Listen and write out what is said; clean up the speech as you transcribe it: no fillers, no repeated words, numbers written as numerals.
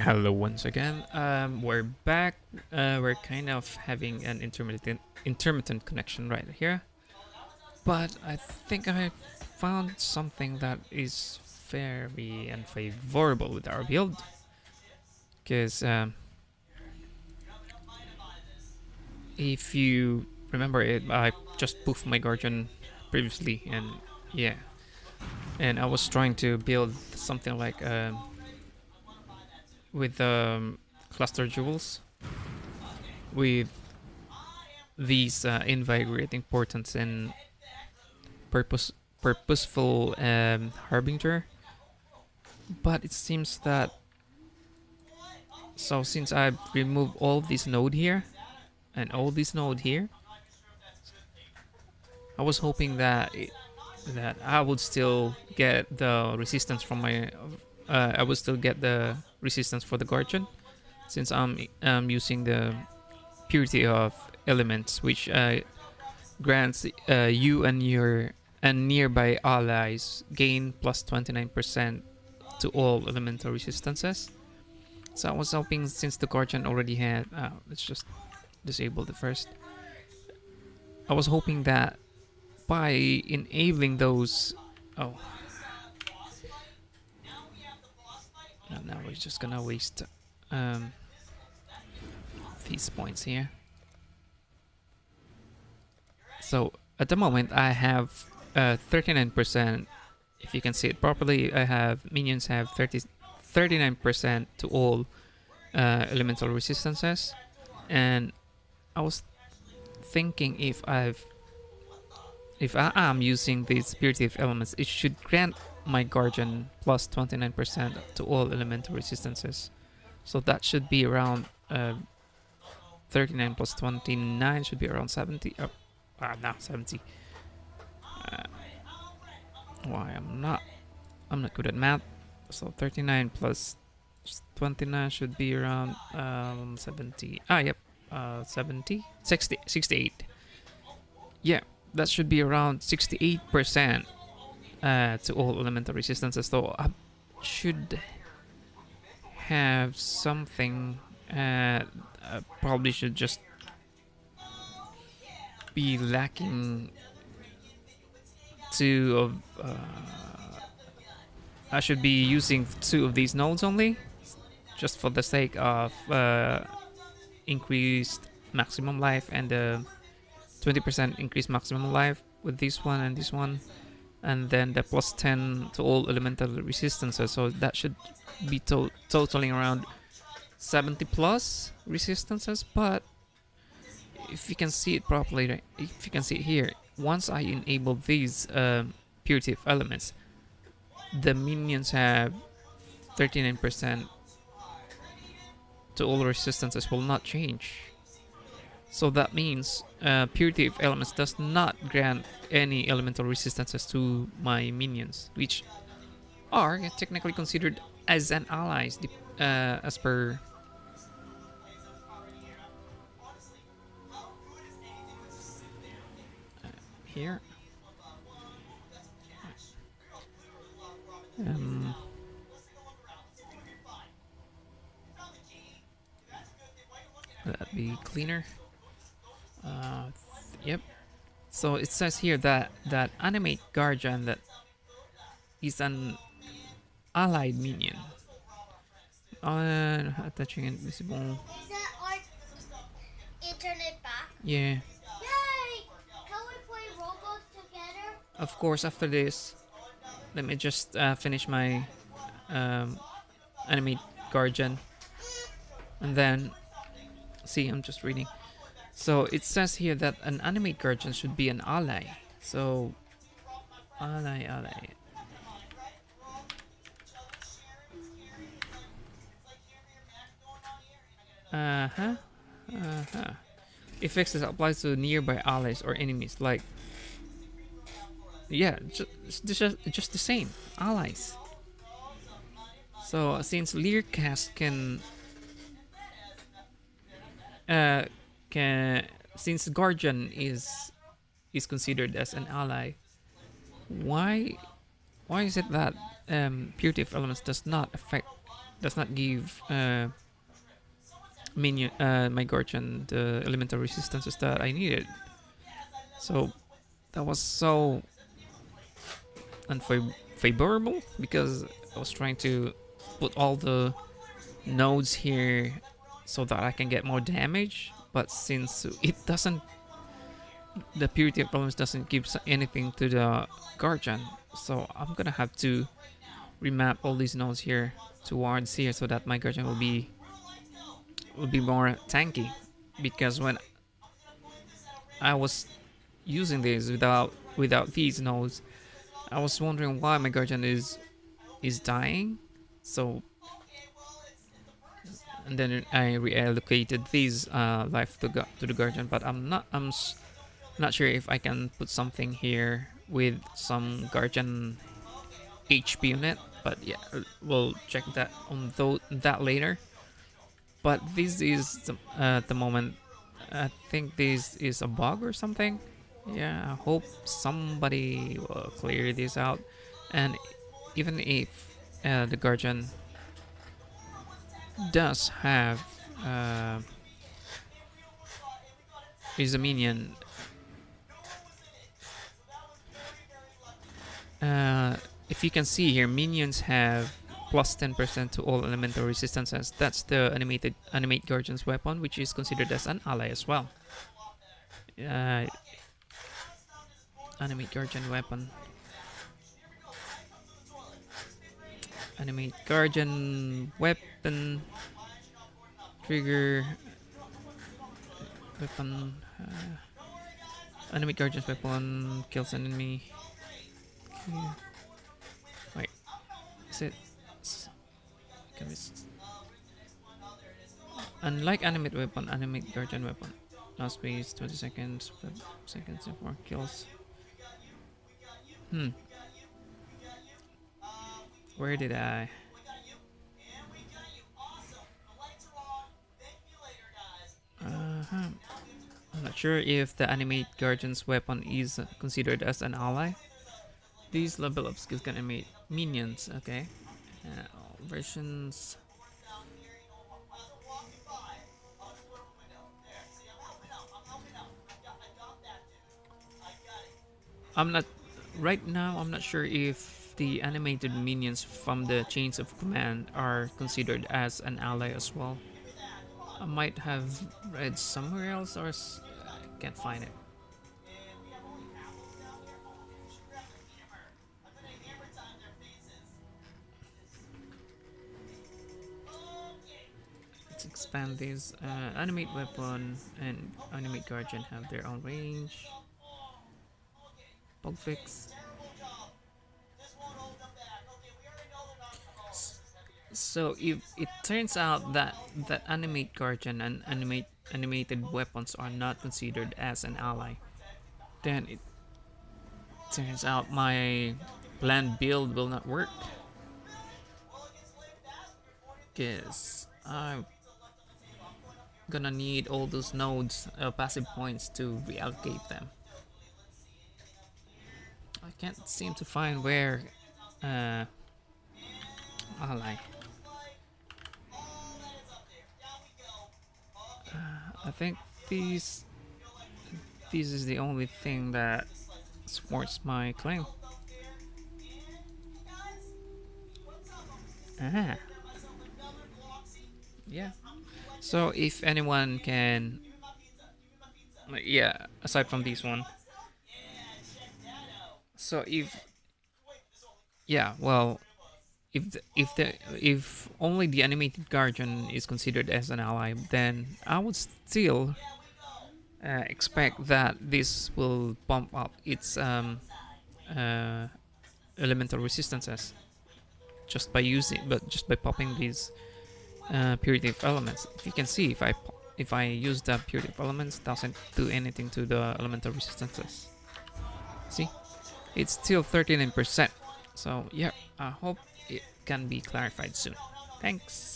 Hello once again. We're back. We're kind of having an intermittent connection right here, but I think I found something that is very unfavorable with our build. Because if you remember it, I just poofed my guardian previously, and yeah, and I was trying to build something like with cluster jewels with these invigorating portents and purposeful Harbinger. But it seems that since I've removed all this node here and all this node here, I was hoping that that I would still get the resistance from my I would still get the resistance for the guardian, since I'm using the purity of elements, which grants you and your nearby allies gain plus 29% to all elemental resistances. So I was hoping, since the guardian already had let's just disable the first. I was hoping that by enabling those now we're just gonna waste these points here. So at the moment I have 39%. If you can see it properly, I have minions have 39% to all elemental resistances, and I was thinking if I am using these purity of elements, it should grant my guardian plus 29% to all elemental resistances. So that should be around 39 plus 29 should be around 70. No, 70. Why I'm not good at math. So 39 plus 29 should be around 70. Yep. 70, 60, 68. Yeah, that should be around 68% to all elemental resistances. So I should have something. Probably should just be lacking two of. I should be using two of these nodes only, just for the sake of increased maximum life and 20% increased maximum life with this one and this one, and then the plus 10 to all elemental resistances. So that should be totaling around 70 plus resistances. But if you can see it properly, right? If you can see it here, once I enable these purity of elements, the minions have 39% to all resistances will not change. So that means purity of elements does not grant any elemental resistances to my minions, which are technically considered as an allies as per here. That'd be cleaner. Yep. So it says here that Animate Guardian that is an allied minion. Attaching invisible. Is that our internet back? Yeah. Yay! Can we play Roblox together? Of course. After this, let me just finish my Animate Guardian, and then see. I'm just reading. So it says here that an Animate Guardian should be an ally. So ally. Effects that applies to nearby allies or enemies, like yeah, just the same allies. So since Learcast since Guardian is considered as an ally, why is it that purity of elements does not affect does not give minion my Guardian the elemental resistances that I needed. So that was so unfavorable because I was trying to put all the nodes here so that I can get more damage, but since it doesn't, the purity of elements doesn't give anything to the Guardian, so I'm gonna have to remap all these nodes here towards here so that my Guardian will be more tanky. Because when I was using this without these nodes, I was wondering why my Guardian is dying. So and then I reallocated these life to the Guardian, but I'm not sure if I can put something here with some Guardian HP on it. But yeah, we'll check that on that later. But this is at the moment. I think this is a bug or something. Yeah, I hope somebody will clear this out. And even if the Guardian does have is a minion, if you can see here, minions have plus 10% to all elemental resistances. That's the animate Guardian's weapon, which is considered as an ally as well. Animate Guardian weapon. Animate Guardian weapon. Trigger. Weapon. Animate Guardian's weapon kills an enemy. Okay. Wait. Is it? Unlike animate weapon, animate Guardian weapon. Last space 20 seconds, 5 seconds and 4 kills. Where did I? I'm not sure if the animate Guardian's weapon is considered as an ally. These level up skills can animate minions, okay. All versions. Right now I'm not sure if the animated minions from the chains of command are considered as an ally as well. I might have read somewhere else, or I can't find it. Let's expand these. Animate weapon and animate Guardian have their own range. Bug fix. So if it turns out that animate Guardian and animated weapons are not considered as an ally, then it turns out my planned build will not work. Guess I'm gonna need all those nodes, passive points, to reallocate them. I can't seem to find where ally. I think this is the only thing that supports my claim. Yeah. So if anyone can, yeah, aside from this one. So well, if only the animated Guardian is considered as an ally, then I would still expect that this will bump up its elemental resistances just by popping these purity of elements. If you can see, if I use the purity of elements, doesn't do anything to the elemental resistances. See, it's still 39%. So yeah, I hope it can be clarified soon. Thanks.